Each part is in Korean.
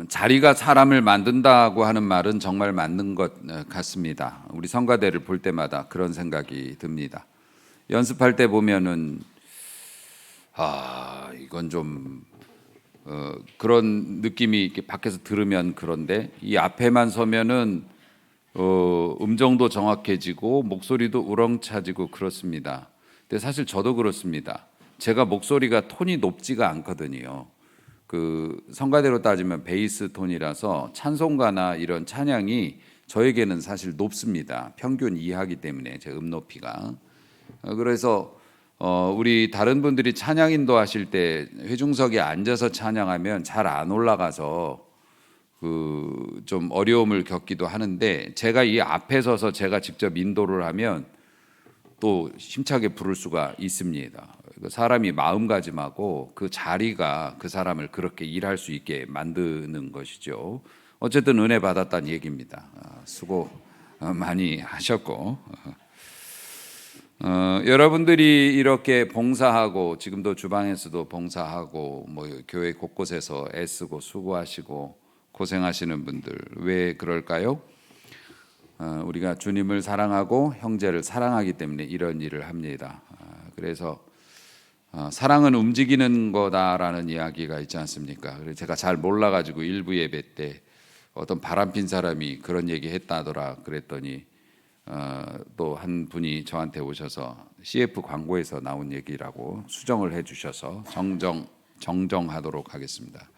자리가 사람을 만든다고 하는 말은 정말 맞는 것 같습니다. 우리 성가대를 볼 때마다 그런 생각이 듭니다. 연습할 때 보면은 이건 좀 그런 느낌이 이렇게 밖에서 들으면 그런데 이 앞에만 서면은 음정도 정확해지고 목소리도 우렁차지고 그렇습니다. 근데 사실 저도 그렇습니다. 제가 목소리가 톤이 높지가 않거든요. 그 성가대로 따지면 베이스 톤이라서 찬송가나 이런 찬양이 저에게는 사실 높습니다. 평균 이하기 때문에 제 높이가. 그래서 우리 다른 분들이 찬양 인도하실 때 회중석에 앉아서 찬양하면 잘 안 올라가서 그 좀 어려움을 겪기도 하는데, 제가 이 앞에 서서 제가 직접 인도를 하면 또 힘차게 부를 수가 있습니다. 사람이 마음가짐하고 그 자리가 그 사람을 그렇게 일할 수 있게 만드는 것이죠. 어쨌든 은혜 받았다는 얘기입니다. 수고 많이 하셨고, 여러분들이 이렇게 봉사하고 지금도 주방에서도 봉사하고 뭐 교회 곳곳에서 애쓰고 수고하시고 고생하시는 분들, 왜 그럴까요? 우리가 주님을 사랑하고 형제를 사랑하기 때문에 이런 일을 합니다. 그래서 사랑은 움직이는 거다라는 이야기가 있지 않습니까? 그래서 제가 잘 몰라가지고 일부 예배 때 어떤 바람핀 사람이 그런 얘기 했다더라 그랬더니 또 한 분이 저한테 오셔서 CF 광고에서 나온 얘기라고 수정을 해주셔서 정정하도록 하겠습니다.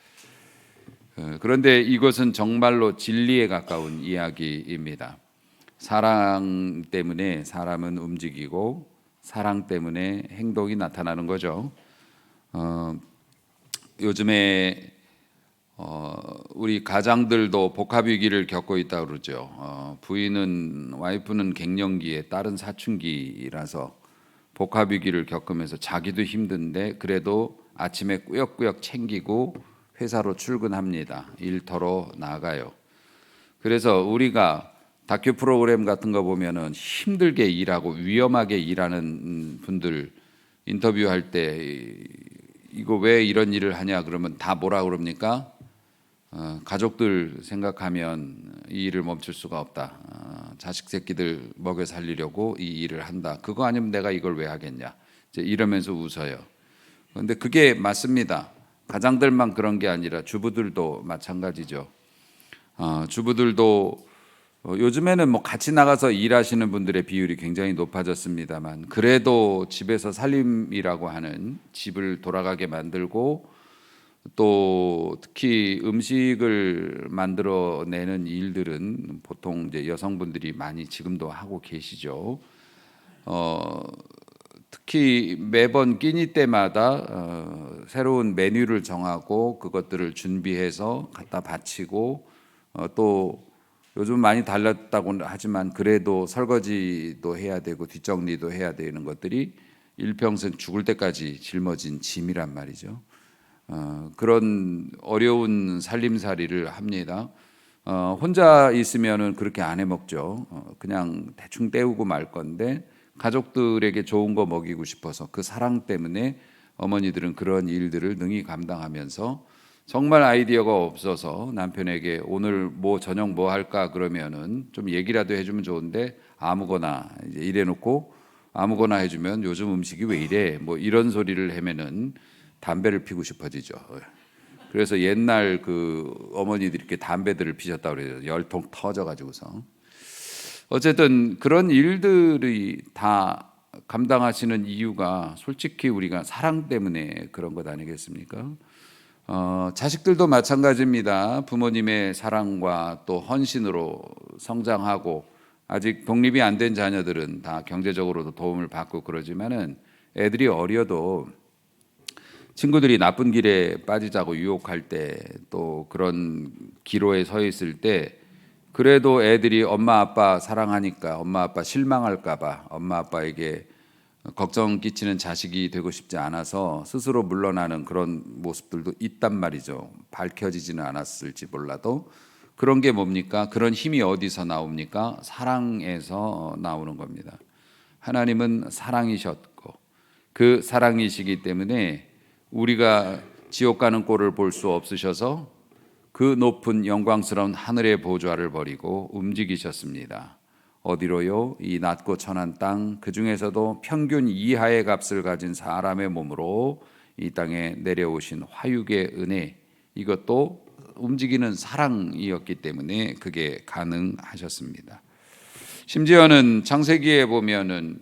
그런데 이것은 정말로 진리에 가까운 이야기입니다. 사랑 때문에 사람은 움직이고 사랑 때문에 행동이 나타나는 거죠. 요즘에 우리 가장들도 복합 위기를 겪고 있다고 그러죠. 와이프는 갱년기에 딸은 사춘기라서 복합 위기를 겪으면서 자기도 힘든데 그래도 아침에 꾸역꾸역 챙기고 회사로 출근합니다. 일터로 나가요. 그래서 우리가 다큐 프로그램 같은 거 보면은 힘들게 일하고 위험하게 일하는 분들 인터뷰할 때 이거 왜 이런 일을 하냐 그러면 다 뭐라 그럽니까? 가족들 생각하면 이 일을 멈출 수가 없다. 자식 새끼들 먹여 살리려고 이 일을 한다. 그거 아니면 내가 이걸 왜 하겠냐. 이제 이러면서 웃어요. 그런데 그게 맞습니다. 가장들만 그런 게 아니라 주부들도 마찬가지죠. 주부들도 요즘에는 뭐 같이 나가서 일하시는 분들의 비율이 굉장히 높아졌습니다만, 그래도 집에서 살림이라고 하는 집을 돌아가게 만들고 또 특히 음식을 만들어내는 일들은 보통 이제 여성분들이 많이 지금도 하고 계시죠. 특히 매번 끼니 때마다 새로운 메뉴를 정하고 그것들을 준비해서 갖다 바치고 또 요즘 많이 달랐다고 하지만 그래도 설거지도 해야 되고 뒷정리도 해야 되는 것들이 일평생 죽을 때까지 짊어진 짐이란 말이죠. 그런 어려운 살림살이를 합니다. 혼자 있으면은 그렇게 안 해 먹죠. 그냥 대충 때우고 말 건데 가족들에게 좋은 거 먹이고 싶어서 그 사랑 때문에 어머니들은 그런 일들을 능히 감당하면서 정말 아이디어가 없어서 남편에게 오늘 뭐 저녁 뭐 할까 그러면은 좀 얘기라도 해주면 좋은데 아무거나 이제 이래놓고 아무거나 해주면 요즘 음식이 왜 이래 뭐 이런 소리를 하면은 담배를 피고 싶어지죠. 그래서 옛날 그 어머니들이 이렇게 담배들을 피셨다고 그래요. 열통 터져가지고서. 어쨌든 그런 일들이 다 감당하시는 이유가 솔직히 우리가 사랑 때문에 그런 것 아니겠습니까? 자식들도 마찬가지입니다. 부모님의 사랑과 또 헌신으로 성장하고 아직 독립이 안 된 자녀들은 다 경제적으로도 도움을 받고 그러지만은 애들이 어려도 친구들이 나쁜 길에 빠지자고 유혹할 때 또 그런 기로에 서 있을 때 그래도 애들이 엄마 아빠 사랑하니까 엄마 아빠 실망할까 봐 엄마 아빠에게 걱정 끼치는 자식이 되고 싶지 않아서 스스로 물러나는 그런 모습들도 있단 말이죠. 밝혀지지는 않았을지 몰라도. 그런 게 뭡니까? 그런 힘이 어디서 나옵니까? 사랑에서 나오는 겁니다. 하나님은 사랑이셨고 그 사랑이시기 때문에 우리가 지옥 가는 꼴을 볼 수 없으셔서 그 높은 영광스러운 하늘의 보좌를 버리고 움직이셨습니다. 어디로요? 이 낮고 천한 땅, 그 중에서도 평균 이하의 값을 가진 사람의 몸으로 이 땅에 내려오신 화육의 은혜, 이것도 움직이는 사랑이었기 때문에 그게 가능하셨습니다. 심지어는 창세기에 보면은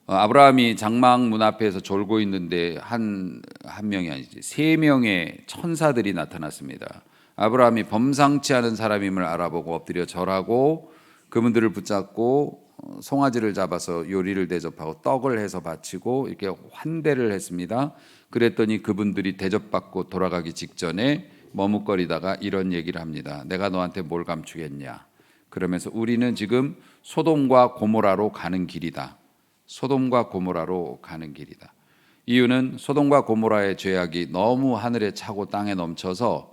아브라함이 장막 문 앞에서 졸고 있는데 한 명이 아니지, 3명의 천사들이 나타났습니다. 아브라함이 범상치 않은 사람임을 알아보고 엎드려 절하고 그분들을 붙잡고 송아지를 잡아서 요리를 대접하고 떡을 해서 바치고 이렇게 환대를 했습니다. 그랬더니 그분들이 대접받고 돌아가기 직전에 머뭇거리다가 이런 얘기를 합니다. 내가 너한테 뭘 감추겠냐? 그러면서 우리는 지금 소돔과 고모라로 가는 길이다. 소돔과 고모라로 가는 길이다. 이유는 소돔과 고모라의 죄악이 너무 하늘에 차고 땅에 넘쳐서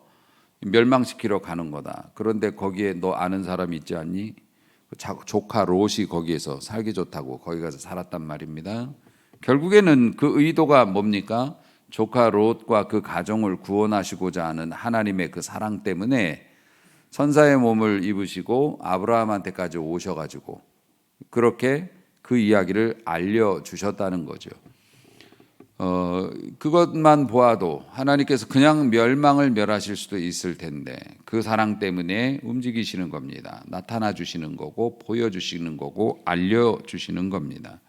멸망시키러 가는 거다. 그런데 거기에 너 아는 사람이 있지 않니? 조카 롯이 거기에서 살기 좋다고 거기 가서 살았단 말입니다. 결국에는 그 의도가 뭡니까? 조카 롯과 그 가정을 구원하시고자 하는 하나님의 그 사랑 때문에 천사의 몸을 입으시고 아브라함한테까지 오셔가지고 그렇게 그 이야기를 알려주셨다는 거죠. 그것만 보아도 하나님께서 그냥 멸망을 멸하실 수도 있을 텐데 그 사랑 때문에 움직이시는 겁니다. 나타나 주시는 거고 보여주시는 거고 알려주시는 겁니다.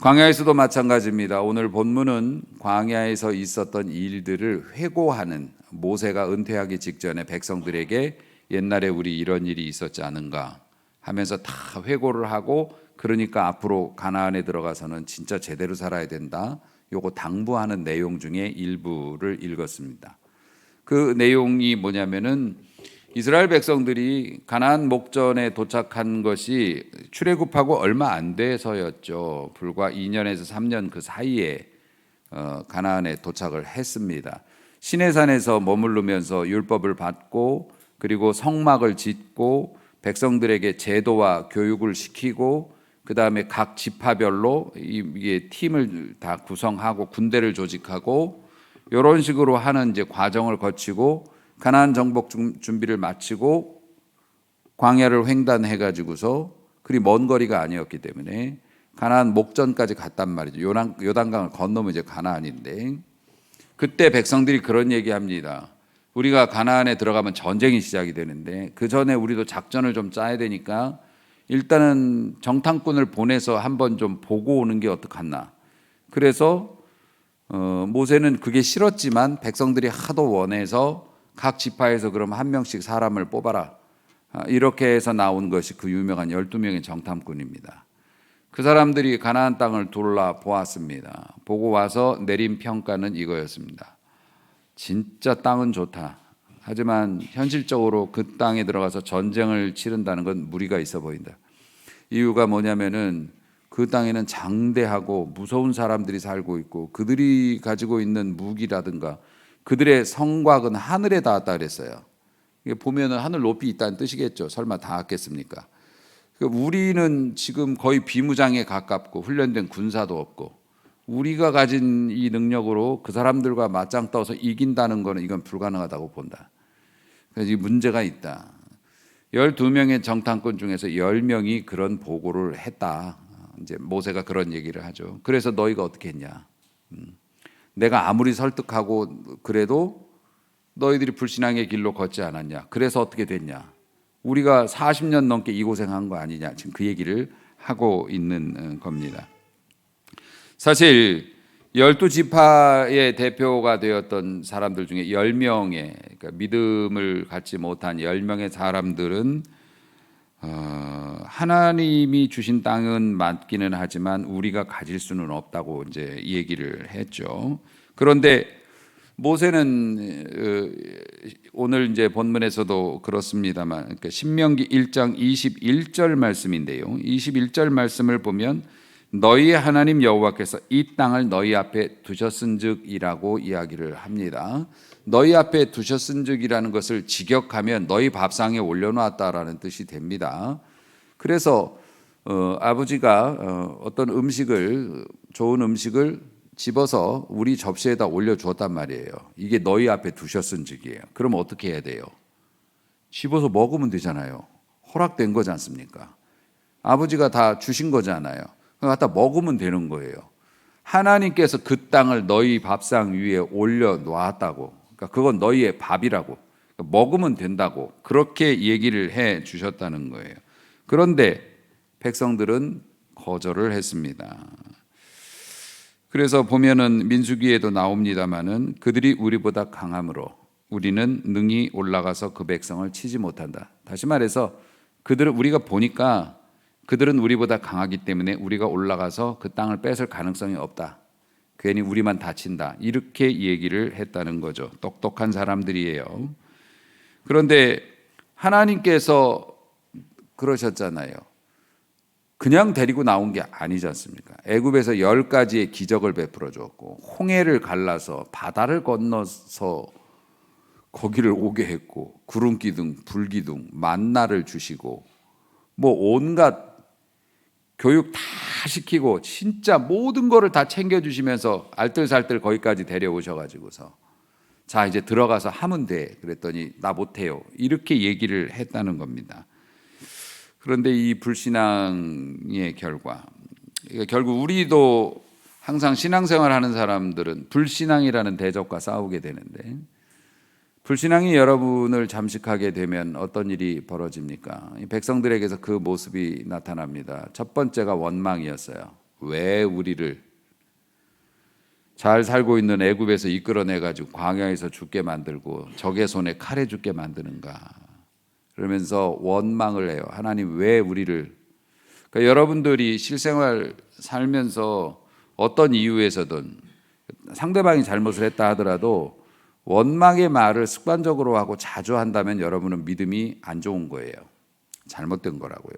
광야에서도 마찬가지입니다. 오늘 본문은 광야에서 있었던 일들을 회고하는, 모세가 은퇴하기 직전에 백성들에게 옛날에 우리 이런 일이 있었지 않은가 하면서 다 회고를 하고, 그러니까 앞으로 가나안에 들어가서는 진짜 제대로 살아야 된다, 요거 당부하는 내용 중에 일부를 읽었습니다. 그 내용이 뭐냐면은 이스라엘 백성들이 가나안 목전에 도착한 것이 출애굽하고 얼마 안 돼서였죠. 불과 2년에서 3년 그 사이에 가나안에 도착을 했습니다. 시내산에서 머무르면서 율법을 받고 그리고 성막을 짓고 백성들에게 제도와 교육을 시키고 그 다음에 각 지파별로 이게 팀을 다 구성하고 군대를 조직하고 이런 식으로 하는 이제 과정을 거치고 가나안 정복 준비를 마치고 광야를 횡단해가지고서 그리 먼 거리가 아니었기 때문에 가나안 목전까지 갔단 말이죠. 요단강을 건너면 이제 가나안인데, 그때 백성들이 그런 얘기합니다. 우리가 가나안에 들어가면 전쟁이 시작이 되는데 그 전에 우리도 작전을 좀 짜야 되니까 일단은 정탐꾼을 보내서 한번 좀 보고 오는 게 어떡하나. 그래서 모세는 그게 싫었지만 백성들이 하도 원해서 각 지파에서 그럼 한 명씩 사람을 뽑아라, 이렇게 해서 나온 것이 그 유명한 12명의 정탐꾼입니다. 그 사람들이 가나안 땅을 둘러보았습니다. 보고 와서 내린 평가는 이거였습니다. 진짜 땅은 좋다. 하지만 현실적으로 그 땅에 들어가서 전쟁을 치른다는 건 무리가 있어 보인다. 이유가 뭐냐면은 그 땅에는 장대하고 무서운 사람들이 살고 있고 그들이 가지고 있는 무기라든가 그들의 성곽은 하늘에 닿았다 그랬어요. 이게 보면은 하늘 높이 있다는 뜻이겠죠. 설마 닿았겠습니까? 우리는 지금 거의 비무장에 가깝고 훈련된 군사도 없고 우리가 가진 이 능력으로 그 사람들과 맞짱 떠서 이긴다는 거는 이건 불가능하다고 본다. 그래서 이 문제가 있다. 12명의 정탐꾼 중에서 10명이 그런 보고를 했다. 이제 모세가 그런 얘기를 하죠. 그래서 너희가 어떻게 했냐? 내가 아무리 설득하고 그래도 너희들이 불신앙의 길로 걷지 않았냐? 그래서 어떻게 됐냐? 우리가 40년 넘게 이 고생한 거 아니냐? 지금 그 얘기를 하고 있는 겁니다. 사실 12지파의 대표가 되었던 사람들 중에 10명의, 그러니까 믿음을 갖지 못한 10명의 사람들은 하나님이 주신 땅은 맞기는 하지만 우리가 가질 수는 없다고 이제 얘기를 했죠. 그런데 모세는 오늘 이제 본문에서도 그렇습니다만, 그러니까 신명기 1장 21절 말씀인데요. 21절 말씀을 보면 너희 하나님 여호와께서 이 땅을 너희 앞에 두셨은즉이라고 이야기를 합니다. 너희 앞에 두셨은즉이라는 것을 직역하면 너희 밥상에 올려놓았다라는 뜻이 됩니다. 그래서 아버지가 어떤 음식을, 좋은 음식을 집어서 우리 접시에다 올려주었단 말이에요. 이게 너희 앞에 두셨은즉이에요. 그럼 어떻게 해야 돼요? 집어서 먹으면 되잖아요. 허락된 거지 않습니까? 아버지가 다 주신 거잖아요. 그거 갖다 먹으면 되는 거예요. 하나님께서 그 땅을 너희 밥상 위에 올려놓았다고. 그러니까 그건 너희의 밥이라고. 그러니까 먹으면 된다고. 그렇게 얘기를 해 주셨다는 거예요. 그런데 백성들은 거절을 했습니다. 그래서 보면은 민수기에도 나옵니다마는 그들이 우리보다 강함으로 우리는 능히 올라가서 그 백성을 치지 못한다. 다시 말해서 우리가 보니까 그들은 우리보다 강하기 때문에 우리가 올라가서 그 땅을 뺏을 가능성이 없다. 괜히 우리만 다친다. 이렇게 얘기를 했다는 거죠. 똑똑한 사람들이에요. 그런데 하나님께서 그러셨잖아요. 그냥 데리고 나온 게 아니지 않습니까? 애굽에서 10가지의 기적을 베풀어 주었고 홍해를 갈라서 바다를 건너서 거기를 오게 했고 구름 기둥, 불 기둥, 만나를 주시고 뭐 온갖 교육 다 시키고 진짜 모든 거를 다 챙겨 주시면서 알뜰살뜰 거기까지 데려오셔 가지고서 자 이제 들어가서 하면 돼. 그랬더니 나 못해요. 이렇게 얘기를 했다는 겁니다. 그런데 이 불신앙의 결과, 결국 우리도 항상 신앙생활하는 사람들은 불신앙이라는 대적과 싸우게 되는데 불신앙이 여러분을 잠식하게 되면 어떤 일이 벌어집니까? 백성들에게서 그 모습이 나타납니다. 첫 번째가 원망이었어요. 왜 우리를 잘 살고 있는 애굽에서 이끌어내가지고 광야에서 죽게 만들고 적의 손에 칼에 죽게 만드는가? 그러면서 원망을 해요. 하나님 왜 우리를? 그러니까 여러분들이 실생활 살면서 어떤 이유에서든 상대방이 잘못을 했다 하더라도 원망의 말을 습관적으로 하고 자주 한다면 여러분은 믿음이 안 좋은 거예요. 잘못된 거라고요.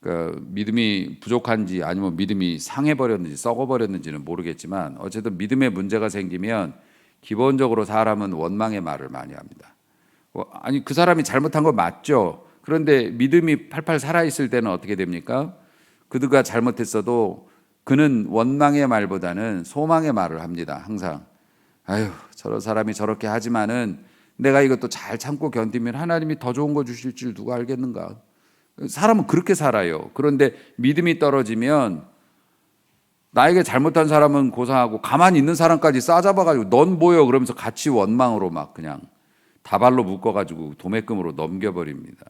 그러니까 믿음이 부족한지 아니면 믿음이 상해버렸는지 썩어버렸는지는 모르겠지만 어쨌든 믿음에 문제가 생기면 기본적으로 사람은 원망의 말을 많이 합니다. 아니 그 사람이 잘못한 거 맞죠. 그런데 믿음이 팔팔 살아있을 때는 어떻게 됩니까? 그가 잘못했어도 그는 원망의 말보다는 소망의 말을 합니다. 항상 아유 저런 사람이 저렇게 하지만은 내가 이것도 잘 참고 견디면 하나님이 더 좋은 거 주실 줄 누가 알겠는가. 사람은 그렇게 살아요. 그런데 믿음이 떨어지면 나에게 잘못한 사람은 고상하고 가만히 있는 사람까지 싸잡아가지고 넌 뭐여 그러면서 같이 원망으로 막 그냥 다발로 묶어가지고 도매금으로 넘겨버립니다.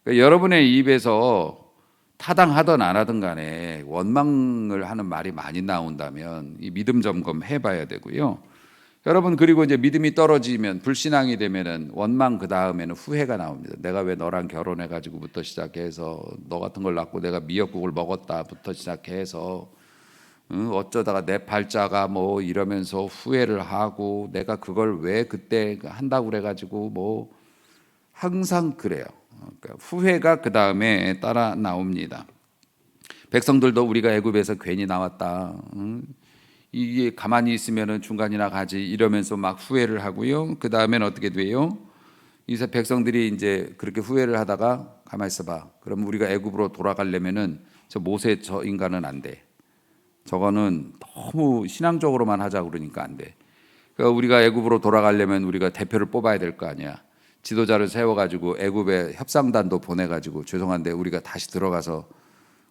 그러니까 여러분의 입에서 타당하든 안 하든 간에 원망을 하는 말이 많이 나온다면 이 믿음 점검 해봐야 되고요. 여러분 그리고 이제 믿음이 떨어지면 불신앙이 되면은 원망 그 다음에는 후회가 나옵니다. 내가 왜 너랑 결혼해가지고부터 시작해서 너 같은 걸 낳고 내가 미역국을 먹었다부터 시작해서 어쩌다가 내 팔자가 뭐 이러면서 후회를 하고 내가 그걸 왜 그때 한다고 그래가지고 뭐 항상 그래요. 그러니까 후회가 그 다음에 따라 나옵니다. 백성들도 우리가 애굽에서 괜히 나왔다. 이게 가만히 있으면은 중간이나 가지 이러면서 막 후회를 하고요. 그 다음에는 어떻게 돼요? 이제 백성들이 이제 그렇게 후회를 하다가 가만히 있어봐. 그럼 우리가 애굽으로 돌아가려면은 저 모세 저 인간은 안 돼. 저거는 너무 신앙적으로만 하자 그러니까 안 돼. 그러니까 우리가 애굽으로 돌아가려면 우리가 대표를 뽑아야 될 거 아니야. 지도자를 세워가지고 애굽에 협상단도 보내가지고 죄송한데 우리가 다시 들어가서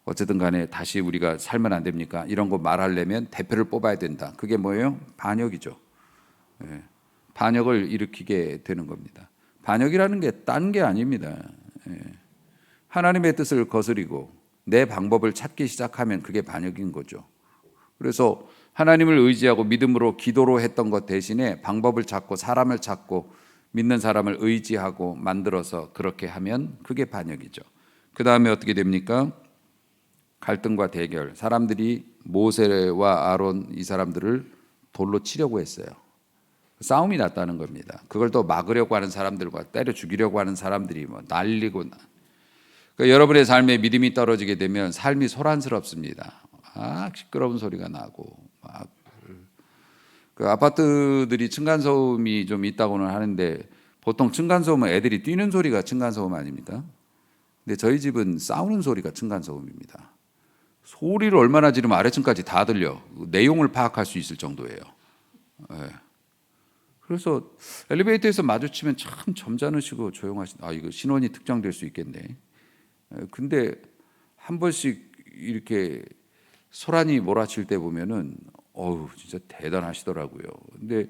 어쨌든 간에 다시 우리가 살면 안 됩니까? 이런 거 말하려면 대표를 뽑아야 된다. 그게 뭐예요? 반역이죠. 예. 반역을 일으키게 되는 겁니다. 반역이라는 게 딴 게 아닙니다. 예. 하나님의 뜻을 거스리고 내 방법을 찾기 시작하면 그게 반역인 거죠. 그래서 하나님을 의지하고 믿음으로 기도로 했던 것 대신에 방법을 찾고 사람을 찾고 믿는 사람을 의지하고 만들어서 그렇게 하면 그게 반역이죠. 그 다음에 어떻게 됩니까? 갈등과 대결. 사람들이 모세와 아론 이 사람들을 돌로 치려고 했어요. 싸움이 났다는 겁니다. 그걸 또 막으려고 하는 사람들과 때려 죽이려고 하는 사람들이 뭐 날리고. 그러니까 여러분의 삶에 믿음이 떨어지게 되면 삶이 소란스럽습니다. 막 시끄러운 소리가 나고 막. 그 아파트들이 층간소음이 좀 있다고는 하는데 보통 층간소음은 애들이 뛰는 소리가 층간소음 아닙니까? 근데 저희 집은 싸우는 소리가 층간소음입니다. 소리를 얼마나 지르면 아래층까지 다 들려. 내용을 파악할 수 있을 정도예요. 예. 그래서 엘리베이터에서 마주치면 참 점잖으시고 조용하신. 이거 신원이 특정될 수 있겠네. 근데 한 번씩 이렇게 소란이 몰아칠 때 보면은 진짜 대단하시더라고요. 근데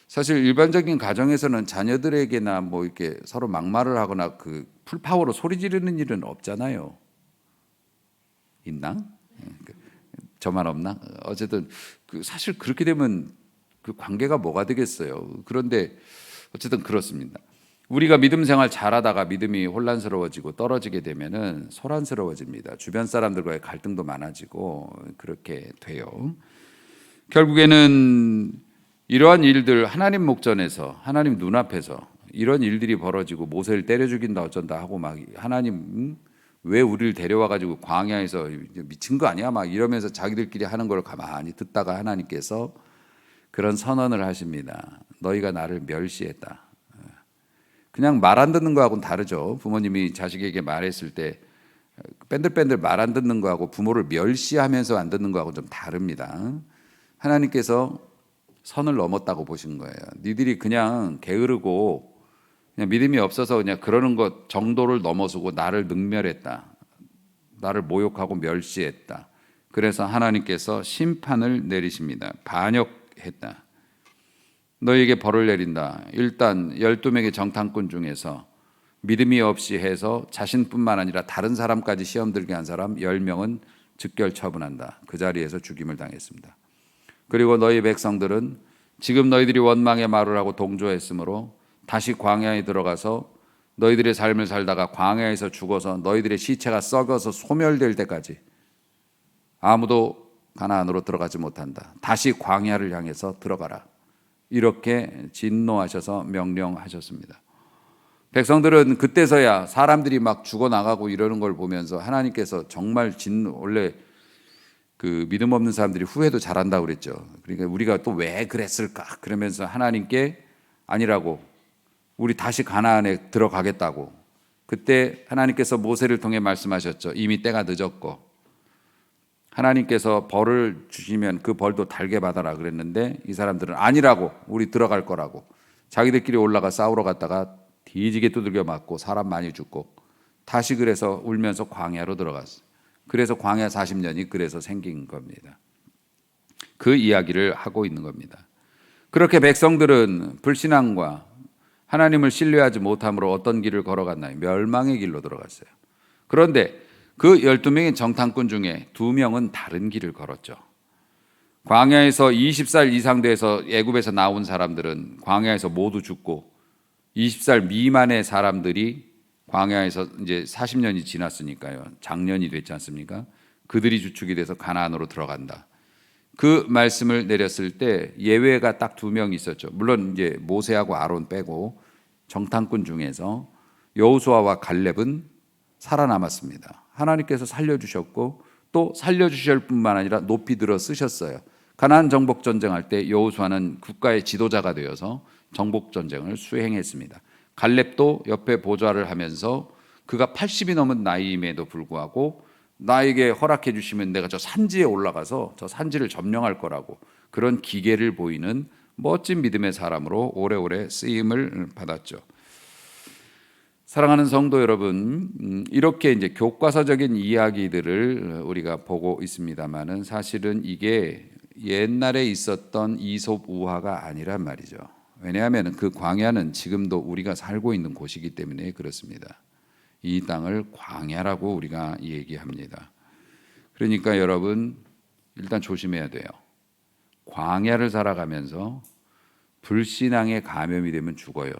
사실 일반적인 가정에서는 자녀들에게나 뭐 이렇게 서로 막말을 하거나 그 풀파워로 소리 지르는 일은 없잖아요. 있나? 저만 없나? 어쨌든 사실 그렇게 되면 그 관계가 뭐가 되겠어요. 그런데 어쨌든 그렇습니다. 우리가 믿음 생활 잘하다가 믿음이 혼란스러워지고 떨어지게 되면은 소란스러워집니다. 주변 사람들과의 갈등도 많아지고 그렇게 돼요. 결국에는 이러한 일들 하나님 목전에서 하나님 눈앞에서 이런 일들이 벌어지고 모세를 때려 죽인다 어쩐다 하고 막 하나님 왜 우리를 데려와 가지고 광야에서 미친 거 아니야 막 이러면서 자기들끼리 하는 걸 가만히 듣다가 하나님께서 그런 선언을 하십니다. 너희가 나를 멸시했다. 그냥 말 안 듣는 거하고는 다르죠. 부모님이 자식에게 말했을 때 뺀들뺀들 말 안 듣는 거하고 부모를 멸시하면서 안 듣는 거하고는 좀 다릅니다. 하나님께서 선을 넘었다고 보신 거예요. 니들이 그냥 게으르고 그냥 믿음이 없어서 그냥 그러는 것 정도를 넘어서고 나를 능멸했다. 나를 모욕하고 멸시했다. 그래서 하나님께서 심판을 내리십니다. 반역했다. 너에게 벌을 내린다. 일단 12명의 정탐꾼 중에서 믿음이 없이 해서 자신뿐만 아니라 다른 사람까지 시험 들게 한 사람 10명은 즉결 처분한다. 그 자리에서 죽임을 당했습니다. 그리고 너희 백성들은 지금 너희들이 원망의 말을 하고 동조했으므로 다시 광야에 들어가서 너희들의 삶을 살다가 광야에서 죽어서 너희들의 시체가 썩어서 소멸될 때까지 아무도 가나안으로 들어가지 못한다. 다시 광야를 향해서 들어가라. 이렇게 진노하셔서 명령하셨습니다. 백성들은 그때서야 사람들이 막 죽어나가고 이러는 걸 보면서 하나님께서 정말 원래 그 믿음 없는 사람들이 후회도 잘한다고 그랬죠. 그러니까 우리가 또 왜 그랬을까? 그러면서 하나님께 아니라고 우리 다시 가나안에 들어가겠다고. 그때 하나님께서 모세를 통해 말씀하셨죠. 이미 때가 늦었고 하나님께서 벌을 주시면 그 벌도 달게 받아라 그랬는데 이 사람들은 아니라고 우리 들어갈 거라고 자기들끼리 올라가 싸우러 갔다가 뒤지게 두들겨 맞고 사람 많이 죽고 다시 그래서 울면서 광야로 들어갔어요. 그래서 광야 40년이 그래서 생긴 겁니다. 그 이야기를 하고 있는 겁니다. 그렇게 백성들은 불신앙과 하나님을 신뢰하지 못함으로 어떤 길을 걸어갔나요? 멸망의 길로 들어갔어요. 그런데 그 12명의 정탐꾼 중에 2명은 다른 길을 걸었죠. 광야에서 20살 이상 돼서 애굽에서 나온 사람들은 광야에서 모두 죽고 20살 미만의 사람들이 광야에서 이제 40년이 지났으니까요. 장년이 됐지 않습니까? 그들이 주축이 돼서 가나안으로 들어간다. 그 말씀을 내렸을 때 예외가 딱 2명 있었죠. 물론 이제 모세하고 아론 빼고 정탐꾼 중에서 여호수아와 갈렙은 살아남았습니다. 하나님께서 살려주셨고 또 살려주실 뿐만 아니라 높이 들어 쓰셨어요. 가나안 정복 전쟁할 때 여호수아는 국가의 지도자가 되어서 정복 전쟁을 수행했습니다. 갈렙도 옆에 보좌를 하면서 그가 80이 넘은 나이임에도 불구하고 나에게 허락해 주시면 내가 저 산지에 올라가서 저 산지를 점령할 거라고 그런 기계를 보이는 멋진 믿음의 사람으로 오래오래 쓰임을 받았죠. 사랑하는 성도 여러분, 이렇게 이제 교과서적인 이야기들을 우리가 보고 있습니다만은 사실은 이게 옛날에 있었던 이솝 우화가 아니란 말이죠. 왜냐하면 그 광야는 지금도 우리가 살고 있는 곳이기 때문에 그렇습니다. 이 땅을 광야라고 우리가 얘기합니다. 그러니까 여러분 일단 조심해야 돼요. 광야를 살아가면서 불신앙에 감염이 되면 죽어요.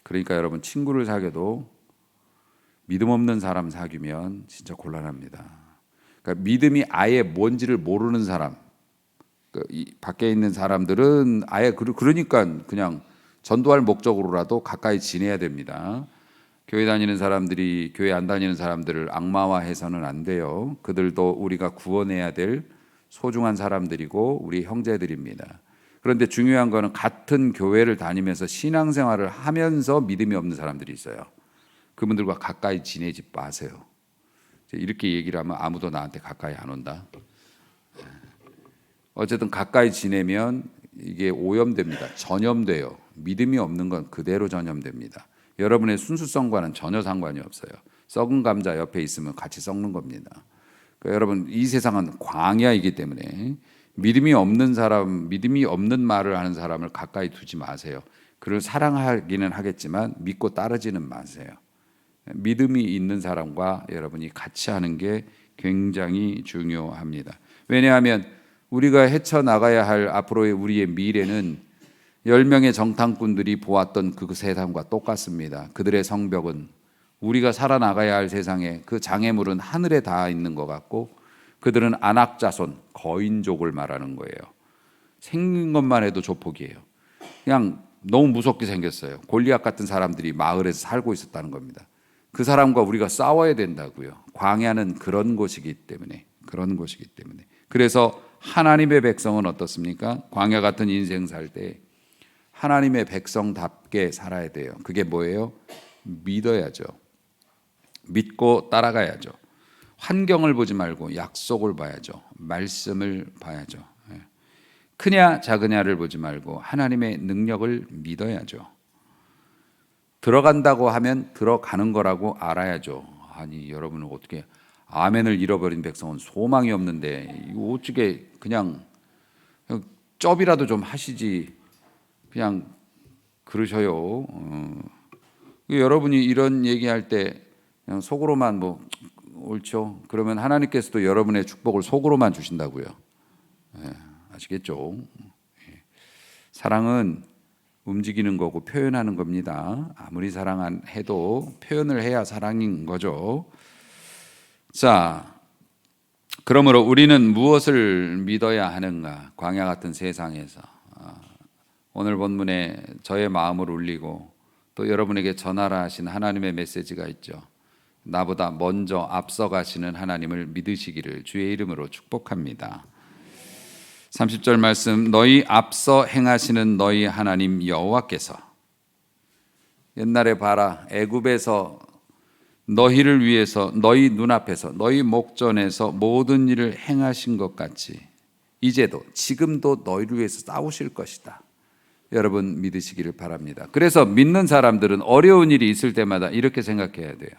그러니까 여러분 친구를 사귀어도 믿음 없는 사람 사귀면 진짜 곤란합니다. 그러니까 믿음이 아예 뭔지를 모르는 사람, 밖에 있는 사람들은 아예 그러니까 그냥 전도할 목적으로라도 가까이 지내야 됩니다. 교회 다니는 사람들이 교회 안 다니는 사람들을 악마화해서는 안 돼요. 그들도 우리가 구원해야 될 소중한 사람들이고 우리 형제들입니다. 그런데 중요한 거는 같은 교회를 다니면서 신앙생활을 하면서 믿음이 없는 사람들이 있어요. 그분들과 가까이 지내지 마세요. 이렇게 얘기를 하면 아무도 나한테 가까이 안 온다. 어쨌든 가까이 지내면 이게 오염됩니다. 전염돼요. 믿음이 없는 건 그대로 전염됩니다. 여러분의 순수성과는 전혀 상관이 없어요. 썩은 감자 옆에 있으면 같이 썩는 겁니다. 그러니까 여러분, 이 세상은 광야이기 때문에 믿음이 없는 사람, 믿음이 없는 말을 하는 사람을 가까이 두지 마세요. 그를 사랑하기는 하겠지만 믿고 따르지는 마세요. 믿음이 있는 사람과 여러분이 같이 하는 게 굉장히 중요합니다. 왜냐하면 우리가 헤쳐나가야 할 앞으로의 우리의 미래는 10명의 정탐꾼들이 보았던 그 세상과 똑같습니다. 그들의 성벽은 우리가 살아나가야 할 세상에 그 장애물은 하늘에 닿아 있는 것 같고, 그들은 안악자손, 거인족을 말하는 거예요. 생긴 것만 해도 조폭이에요. 그냥 너무 무섭게 생겼어요. 골리앗 같은 사람들이 마을에서 살고 있었다는 겁니다. 그 사람과 우리가 싸워야 된다고요. 광야는 그런 곳이기 때문에. 그래서 하나님의 백성은 어떻습니까? 광야 같은 인생 살 때 하나님의 백성답게 살아야 돼요. 그게 뭐예요? 믿어야죠. 믿고 따라가야죠. 환경을 보지 말고 약속을 봐야죠. 말씀을 봐야죠. 크냐 작으냐를 보지 말고 하나님의 능력을 믿어야죠. 들어간다고 하면 들어가는 거라고 알아야죠. 아니, 여러분은 어떻게 아멘을 잃어버린 백성은 소망이 없는데 이거 어떻게 그냥 쩝이라도 좀 하시지 그냥 그러셔요. 여러분이 이런 얘기할 때 그냥 속으로만 뭐 옳죠. 그러면 하나님께서도 여러분의 축복을 속으로만 주신다고요. 아시겠죠? 사랑은 움직이는 거고 표현하는 겁니다. 아무리 사랑해도 표현을 해야 사랑인 거죠. 자, 그러므로 우리는 무엇을 믿어야 하는가? 광야 같은 세상에서 오늘 본문에 저의 마음을 울리고 또 여러분에게 전하라 하신 하나님의 메시지가 있죠. 나보다 먼저 앞서가시는 하나님을 믿으시기를 주의 이름으로 축복합니다. 30절 말씀, 너희 앞서 행하시는 너희 하나님 여호와께서, 옛날에 봐라, 애굽에서 너희를 위해서 너희 눈앞에서 너희 목전에서 모든 일을 행하신 것 같이 이제도 지금도 너희를 위해서 싸우실 것이다. 여러분 믿으시기를 바랍니다. 그래서 믿는 사람들은 어려운 일이 있을 때마다 이렇게 생각해야 돼요.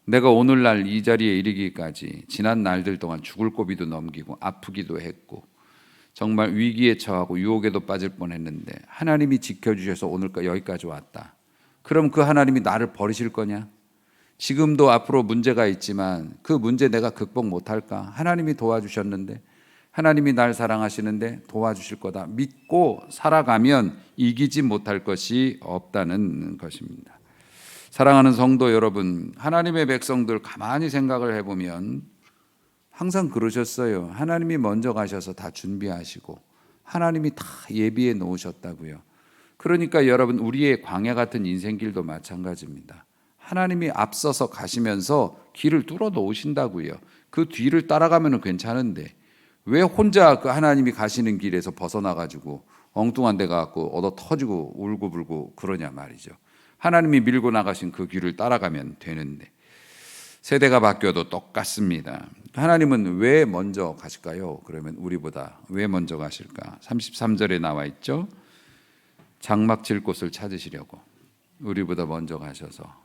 내가 오늘날 이 자리에 이르기까지 지난 날들 동안 죽을 고비도 넘기고 아프기도 했고 정말 위기에 처하고 유혹에도 빠질 뻔했는데 하나님이 지켜주셔서 오늘까지 여기까지 왔다. 그럼 그 하나님이 나를 버리실 거냐? 지금도 앞으로 문제가 있지만 그 문제 내가 극복 못할까? 하나님이 도와주셨는데, 하나님이 날 사랑하시는데 도와주실 거다 믿고 살아가면 이기지 못할 것이 없다는 것입니다. 사랑하는 성도 여러분, 하나님의 백성들 가만히 생각을 해보면 항상 그러셨어요. 하나님이 먼저 가셔서 다 준비하시고 하나님이 다 예비해 놓으셨다고요. 그러니까 여러분, 우리의 광야 같은 인생길도 마찬가지입니다. 하나님이 앞서서 가시면서 길을 뚫어 놓으신다고요. 그 뒤를 따라가면 괜찮은데 왜 혼자 그 하나님이 가시는 길에서 벗어나가지고 엉뚱한 데 가고 얻어 터지고 울고불고 그러냐 말이죠. 하나님이 밀고 나가신 그 길을 따라가면 되는데 세대가 바뀌어도 똑같습니다. 하나님은 왜 먼저 가실까요? 그러면 우리보다 왜 먼저 가실까? 33절에 나와 있죠. 장막 칠 곳을 찾으시려고 우리보다 먼저 가셔서.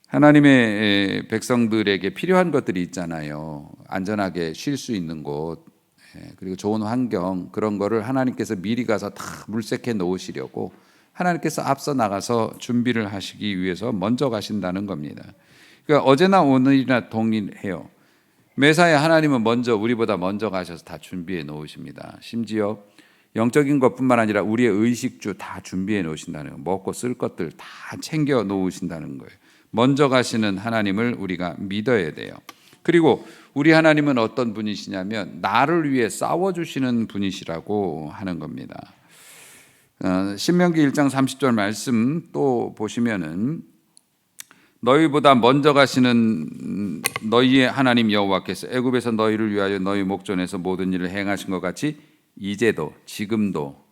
하나님의 백성들에게 필요한 것들이 있잖아요. 안전하게 쉴 수 있는 곳, 그리고 좋은 환경, 그런 거를 하나님께서 미리 가서 다 물색해 놓으시려고 하나님께서 앞서 나가서 준비를 하시기 위해서 먼저 가신다는 겁니다. 그러니까 어제나 오늘이나 동일해요. 매사에 하나님은 먼저 우리보다 먼저 가셔서 다 준비해 놓으십니다. 심지어 영적인 것뿐만 아니라 우리의 의식주 다 준비해 놓으신다는 거예요. 먹고 쓸 것들 다 챙겨 놓으신다는 거예요. 먼저 가시는 하나님을 우리가 믿어야 돼요. 그리고 우리 하나님은 어떤 분이시냐면 나를 위해 싸워주시는 분이시라고 하는 겁니다. 신명기 1장 30절 말씀 또 보시면은 너희보다 먼저 가시는 너희의 하나님 여호와께서 애굽에서 너희를 위하여 너희 목전에서 모든 일을 행하신 것 같이 이제도 지금도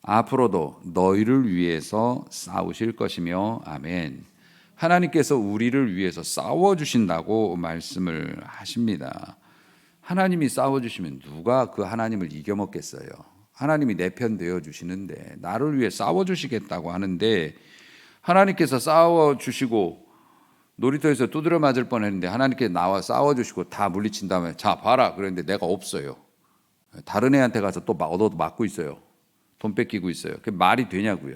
앞으로도 너희를 위해서 싸우실 것이며 아멘. 하나님께서 우리를 위해서 싸워주신다고 말씀을 하십니다. 하나님이 싸워주시면 누가 그 하나님을 이겨먹겠어요? 하나님이 내 편 되어주시는데 나를 위해 싸워주시겠다고 하는데, 하나님께서 싸워주시고 놀이터에서 두드려 맞을 뻔했는데 하나님께서 나와 싸워주시고 다 물리친 다음에 자 봐라 그랬는데 내가 없어요. 다른 애한테 가서 또 얻어 맞고 있어요. 돈 뺏기고 있어요. 그게 말이 되냐고요.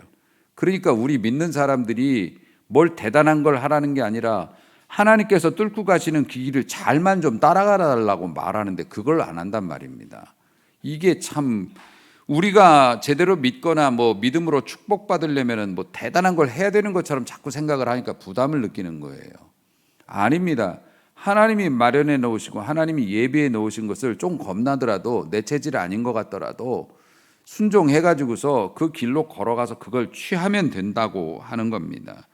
그러니까 우리 믿는 사람들이 뭘 대단한 걸 하라는 게 아니라 하나님께서 뚫고 가시는 그 길을 잘만 좀 따라가 달라고 말하는데 그걸 안 한단 말입니다. 이게 참, 우리가 제대로 믿거나 뭐 믿음으로 축복받으려면 뭐 대단한 걸 해야 되는 것처럼 자꾸 생각을 하니까 부담을 느끼는 거예요. 아닙니다. 하나님이 마련해 놓으시고 하나님이 예비해 놓으신 것을 좀 겁나더라도, 내 체질 아닌 것 같더라도 순종해 가지고서 그 길로 걸어가서 그걸 취하면 된다고 하는 겁니다.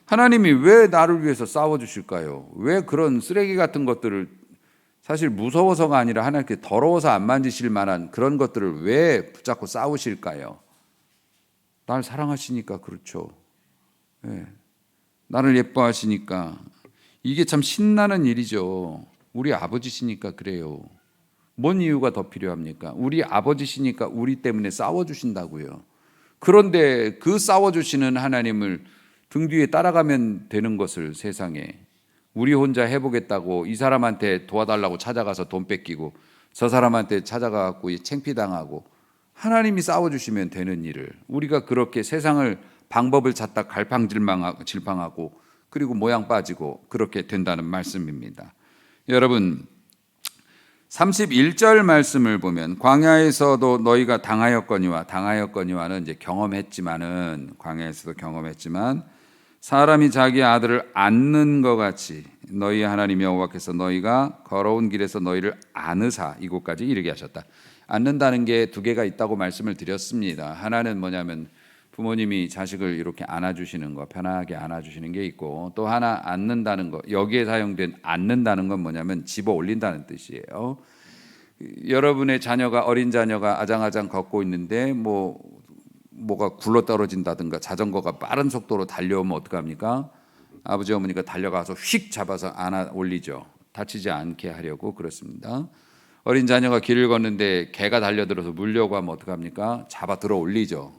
하나님이 왜 나를 위해서 싸워주실까요? 왜 그런 쓰레기 같은 것들을, 사실 무서워서가 아니라 하나님께 더러워서 안 만지실 만한 그런 것들을 왜 붙잡고 싸우실까요? 날 사랑하시니까 그렇죠. 네. 나를 예뻐하시니까. 이게 참 신나는 일이죠. 우리 아버지시니까 그래요. 뭔 이유가 더 필요합니까? 우리 아버지시니까 우리 때문에 싸워주신다고요. 그런데 그 싸워주시는 하나님을 등 뒤에 따라가면 되는 것을, 세상에 우리 혼자 해보겠다고 이 사람한테 도와달라고 찾아가서 돈 뺏기고 저 사람한테 찾아가고 창피당하고, 하나님이 싸워주시면 되는 일을 우리가 그렇게 세상을 방법을 찾다 갈팡질팡하고 그리고 모양 빠지고 그렇게 된다는 말씀입니다. 여러분, 31절 말씀을 보면 광야에서도 너희가 당하였거니와는 이제 경험했지만은, 광야에서도 경험했지만 사람이 자기 아들을 안는 것 같이 너희 하나님 여호와께서 너희가 걸어온 길에서 너희를 안으사 이곳까지 이르게 하셨다. 안는다는 게 두 개가 있다고 말씀을 드렸습니다. 하나는 뭐냐면 부모님이 자식을 이렇게 안아주시는 거, 편하게 안아주시는 게 있고, 또 하나 안는다는 거, 여기에 사용된 안는다는 건 뭐냐면 집어 올린다는 뜻이에요. 여러분의 자녀가, 어린 자녀가 아장아장 걷고 있는데 뭐가 굴러 떨어진다든가 자전거가 빠른 속도로 달려오면 어떡합니까? 아버지 어머니가 달려가서 휙 잡아서 안아 올리죠. 다치지 않게 하려고 그렇습니다. 어린 자녀가 길을 걷는데 개가 달려들어서 물려고 하면 어떡합니까? 잡아 들어 올리죠.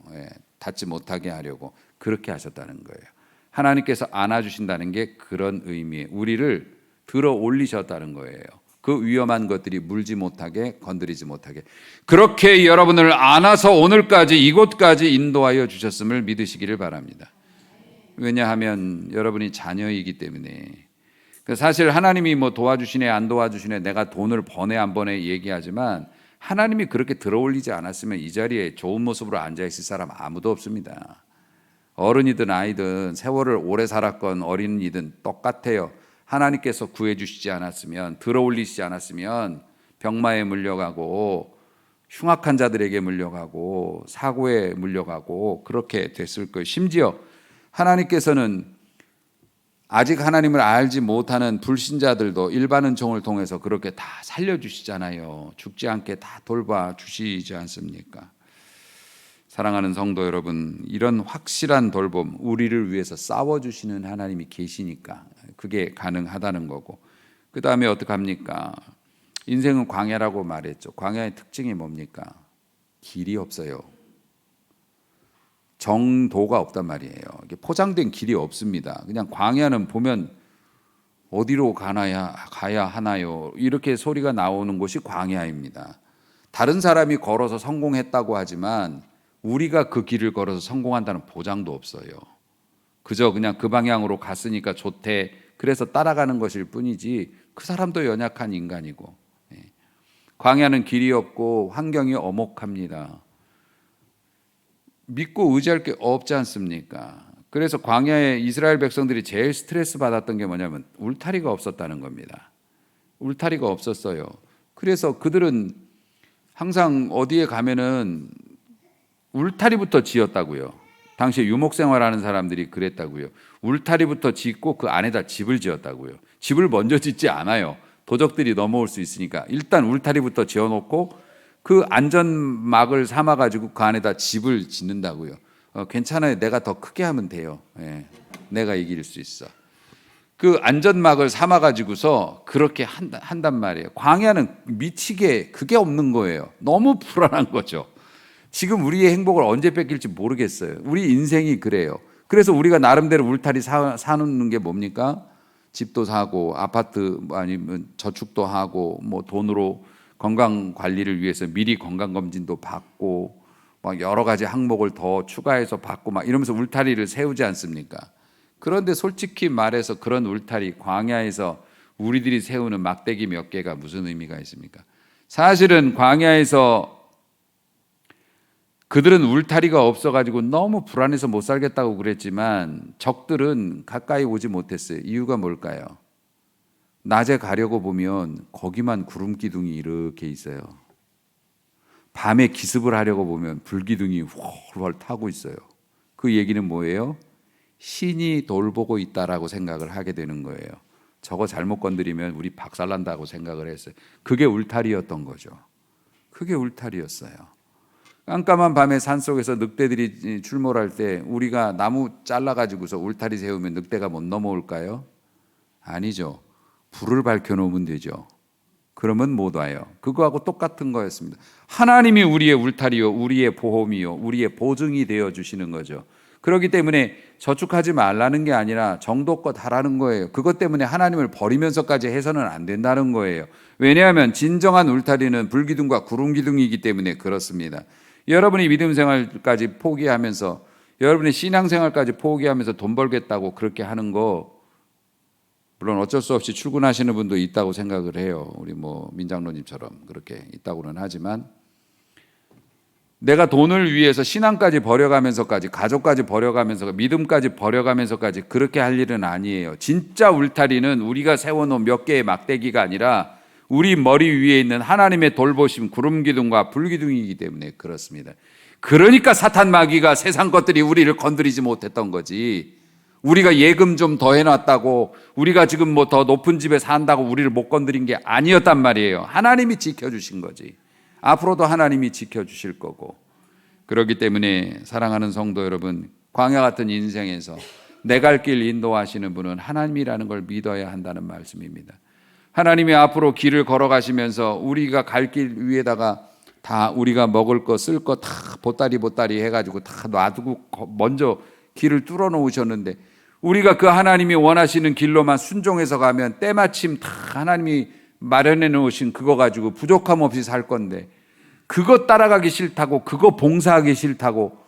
닿지 못하게 하려고 그렇게 하셨다는 거예요. 하나님께서 안아주신다는 게 그런 의미에 우리를 들어 올리셨다는 거예요. 그 위험한 것들이 물지 못하게, 건드리지 못하게 그렇게 여러분을 안아서 오늘까지 이곳까지 인도하여 주셨음을 믿으시기를 바랍니다. 왜냐하면 여러분이 자녀이기 때문에. 사실 하나님이 뭐 도와주시네 안 도와주시네, 내가 돈을 버네 안 버네 얘기하지만 하나님이 그렇게 들어올리지 않았으면 이 자리에 좋은 모습으로 앉아있을 사람 아무도 없습니다. 어른이든 아이든 세월을 오래 살았건 어린이든 똑같아요. 하나님께서 구해주시지 않았으면, 들어올리시지 않았으면 병마에 물려가고 흉악한 자들에게 물려가고 사고에 물려가고 그렇게 됐을 거예요. 심지어 하나님께서는 아직 하나님을 알지 못하는 불신자들도 일반 은총을 통해서 그렇게 다 살려주시잖아요. 죽지 않게 다 돌봐주시지 않습니까? 사랑하는 성도 여러분, 이런 확실한 돌봄, 우리를 위해서 싸워주시는 하나님이 계시니까 그게 가능하다는 거고, 그 다음에 어떡합니까? 인생은 광야라고 말했죠. 광야의 특징이 뭡니까? 길이 없어요. 정도가 없단 말이에요. 이게 포장된 길이 없습니다. 그냥 광야는 보면 어디로 가야 하나요? 이렇게 소리가 나오는 곳이 광야입니다. 다른 사람이 걸어서 성공했다고 하지만 우리가 그 길을 걸어서 성공한다는 보장도 없어요. 그저 그냥 그 방향으로 갔으니까 좋대, 그래서 따라가는 것일 뿐이지 그 사람도 연약한 인간이고. 광야는 길이 없고 환경이 엄혹합니다. 믿고 의지할 게 없지 않습니까? 그래서 광야에 이스라엘 백성들이 제일 스트레스 받았던 게 뭐냐면 울타리가 없었다는 겁니다. 울타리가 없었어요. 그래서 그들은 항상 어디에 가면은 울타리부터 지었다고요. 당시에 유목생활하는 사람들이 그랬다고요. 울타리부터 짓고 그 안에다 집을 지었다고요. 집을 먼저 짓지 않아요. 도적들이 넘어올 수 있으니까 일단 울타리부터 지어놓고 그 안전막을 삼아가지고 그 안에다 집을 짓는다고요. 괜찮아요. 내가 더 크게 하면 돼요. 예. 내가 이길 수 있어. 그 안전막을 삼아가지고서 그렇게 한단 말이에요. 광야는 미치게 그게 없는 거예요. 너무 불안한 거죠. 지금 우리의 행복을 언제 뺏길지 모르겠어요. 우리 인생이 그래요. 그래서 우리가 나름대로 울타리 사놓는 게 뭡니까? 집도 사고 아파트 아니면 저축도 하고 뭐 돈으로 건강 관리를 위해서 미리 건강 검진도 받고 막 여러 가지 항목을 더 추가해서 받고 막 이러면서 울타리를 세우지 않습니까? 그런데 솔직히 말해서 그런 울타리 광야에서 우리들이 세우는 막대기 몇 개가 무슨 의미가 있습니까? 사실은 광야에서 그들은 울타리가 없어가지고 너무 불안해서 못 살겠다고 그랬지만 적들은 가까이 오지 못했어요. 이유가 뭘까요? 낮에 가려고 보면 거기만 구름 기둥이 이렇게 있어요. 밤에 기습을 하려고 보면 불기둥이 훨훨 타고 있어요. 그 얘기는 뭐예요? 신이 돌보고 있다라고 생각을 하게 되는 거예요. 저거 잘못 건드리면 우리 박살난다고 생각을 했어요. 그게 울타리였던 거죠. 그게 울타리였어요. 깜깜한 밤에 산속에서 늑대들이 출몰할 때 우리가 나무 잘라가지고서 울타리 세우면 늑대가 못 넘어올까요? 아니죠. 불을 밝혀놓으면 되죠. 그러면 못 와요. 그거하고 똑같은 거였습니다. 하나님이 우리의 울타리요, 우리의 보험이요, 우리의 보증이 되어 주시는 거죠. 그렇기 때문에 저축하지 말라는 게 아니라 정도껏 하라는 거예요. 그것 때문에 하나님을 버리면서까지 해서는 안 된다는 거예요. 왜냐하면 진정한 울타리는 불기둥과 구름기둥이기 때문에 그렇습니다. 여러분이 믿음 생활까지 포기하면서 여러분의 신앙생활까지 포기하면서 돈 벌겠다고 그렇게 하는 거 물론 어쩔 수 없이 출근하시는 분도 있다고 생각을 해요. 우리 뭐 민장로님처럼 그렇게 있다고는 하지만 내가 돈을 위해서 신앙까지 버려가면서까지 가족까지 버려가면서 믿음까지 버려가면서까지 그렇게 할 일은 아니에요. 진짜 울타리는 우리가 세워놓은 몇 개의 막대기가 아니라 우리 머리 위에 있는 하나님의 돌보심 구름기둥과 불기둥이기 때문에 그렇습니다. 그러니까 사탄 마귀가 세상 것들이 우리를 건드리지 못했던 거지. 우리가 예금 좀 더 해놨다고 우리가 지금 뭐 더 높은 집에 산다고 우리를 못 건드린 게 아니었단 말이에요. 하나님이 지켜주신 거지. 앞으로도 하나님이 지켜주실 거고. 그렇기 때문에 사랑하는 성도 여러분, 광야 같은 인생에서 내 갈 길 인도하시는 분은 하나님이라는 걸 믿어야 한다는 말씀입니다. 하나님이 앞으로 길을 걸어가시면서 우리가 갈 길 위에다가 다 우리가 먹을 거 쓸 거 다 보따리 해가지고 다 놔두고 먼저 길을 뚫어 놓으셨는데 우리가 그 하나님이 원하시는 길로만 순종해서 가면 때마침 다 하나님이 마련해 놓으신 그거 가지고 부족함 없이 살 건데 그거 따라가기 싫다고 그거 봉사하기 싫다고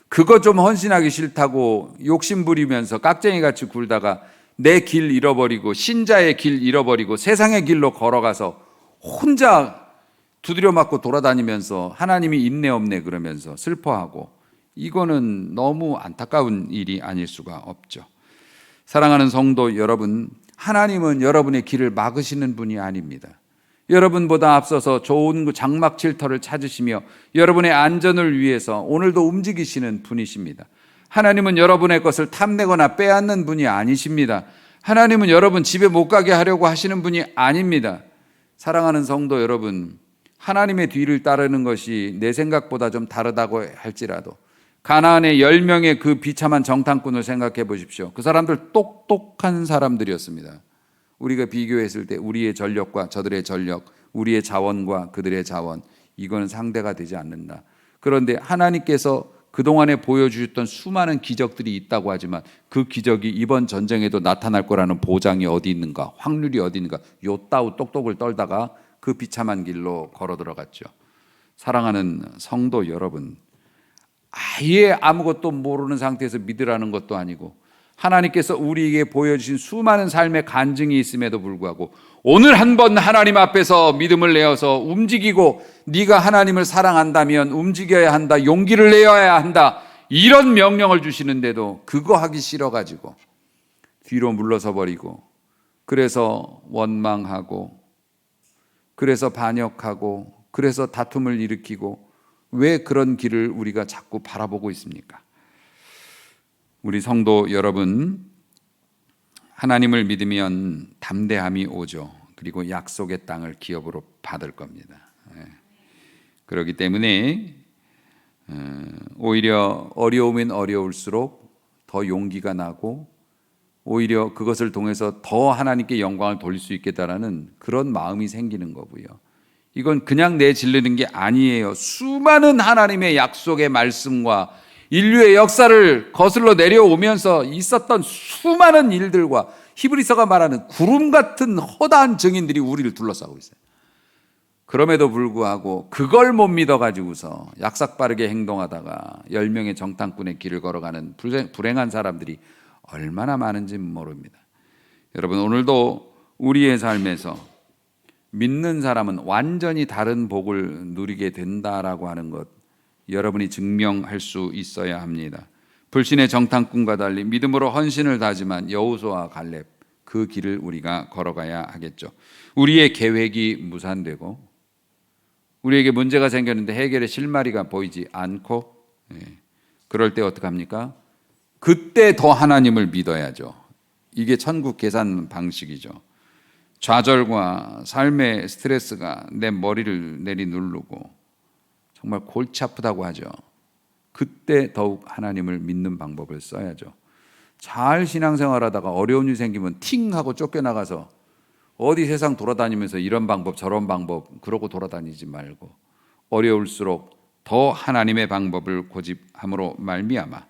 그거 좀 헌신하기 싫다고 욕심 부리면서 깍쟁이같이 굴다가 내 길 잃어버리고 신자의 길 잃어버리고 세상의 길로 걸어가서 혼자 두드려 맞고 돌아다니면서 하나님이 있네 없네 그러면서 슬퍼하고 이거는 너무 안타까운 일이 아닐 수가 없죠. 사랑하는 성도 여러분, 하나님은 여러분의 길을 막으시는 분이 아닙니다. 여러분보다 앞서서 좋은 장막칠터를 찾으시며 여러분의 안전을 위해서 오늘도 움직이시는 분이십니다. 하나님은 여러분의 것을 탐내거나 빼앗는 분이 아니십니다. 하나님은 여러분 집에 못 가게 하려고 하시는 분이 아닙니다. 사랑하는 성도 여러분, 하나님의 뒤를 따르는 것이 내 생각보다 좀 다르다고 할지라도 가나안의 10명의 그 비참한 정탐꾼을 생각해 보십시오. 그 사람들 똑똑한 사람들이었습니다. 우리가 비교했을 때 우리의 전력과 저들의 전력, 우리의 자원과 그들의 자원, 이거는 상대가 되지 않는다. 그런데 하나님께서 그동안에 보여주셨던 수많은 기적들이 있다고 하지만 그 기적이 이번 전쟁에도 나타날 거라는 보장이 어디 있는가, 확률이 어디 있는가, 요따우 똑똑을 떨다가 그 비참한 길로 걸어 들어갔죠. 사랑하는 성도 여러분, 아예 아무것도 모르는 상태에서 믿으라는 것도 아니고 하나님께서 우리에게 보여주신 수많은 삶의 간증이 있음에도 불구하고 오늘 한번 하나님 앞에서 믿음을 내어서 움직이고 네가 하나님을 사랑한다면 움직여야 한다, 용기를 내어야 한다, 이런 명령을 주시는데도 그거 하기 싫어가지고 뒤로 물러서 버리고 그래서 원망하고 그래서 반역하고 그래서 다툼을 일으키고 왜 그런 길을 우리가 자꾸 바라보고 있습니까? 우리 성도 여러분, 하나님을 믿으면 담대함이 오죠. 그리고 약속의 땅을 기업으로 받을 겁니다. 그렇기 때문에 오히려 어려우면 어려울수록 더 용기가 나고 오히려 그것을 통해서 더 하나님께 영광을 돌릴 수 있겠다라는 그런 마음이 생기는 거고요. 이건 그냥 내질르는 게 아니에요. 수많은 하나님의 약속의 말씀과 인류의 역사를 거슬러 내려오면서 있었던 수많은 일들과 히브리서가 말하는 구름 같은 허다한 증인들이 우리를 둘러싸고 있어요. 그럼에도 불구하고 그걸 못 믿어가지고서 약삭빠르게 행동하다가 10명의 정탐꾼의 길을 걸어가는 불행한 사람들이 얼마나 많은지 모릅니다. 여러분, 오늘도 우리의 삶에서 믿는 사람은 완전히 다른 복을 누리게 된다라고 하는 것, 여러분이 증명할 수 있어야 합니다. 불신의 정탐꾼과 달리 믿음으로 헌신을 다짐한 여호수아와 갈렙, 그 길을 우리가 걸어가야 하겠죠. 우리의 계획이 무산되고 우리에게 문제가 생겼는데 해결의 실마리가 보이지 않고, 그럴 때 어떡합니까? 그때 더 하나님을 믿어야죠. 이게 천국 계산 방식이죠. 좌절과 삶의 스트레스가 내 머리를 내리누르고 정말 골치 아프다고 하죠. 그때 더욱 하나님을 믿는 방법을 써야죠. 잘 신앙생활하다가 어려운 일 생기면 팅 하고 쫓겨나가서 어디 세상 돌아다니면서 이런 방법 저런 방법 그러고 돌아다니지 말고 어려울수록 더 하나님의 방법을 고집함으로 말미암아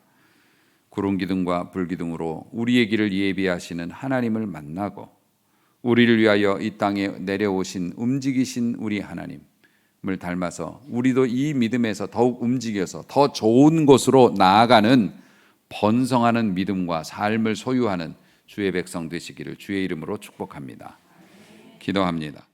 구름 기둥과 불 기둥으로 우리의 길을 예비하시는 하나님을 만나고 우리를 위하여 이 땅에 내려오신 움직이신 우리 하나님을 닮아서 우리도 이 믿음에서 더욱 움직여서 더 좋은 곳으로 나아가는 번성하는 믿음과 삶을 소유하는 주의 백성 되시기를 주의 이름으로 축복합니다. 기도합니다.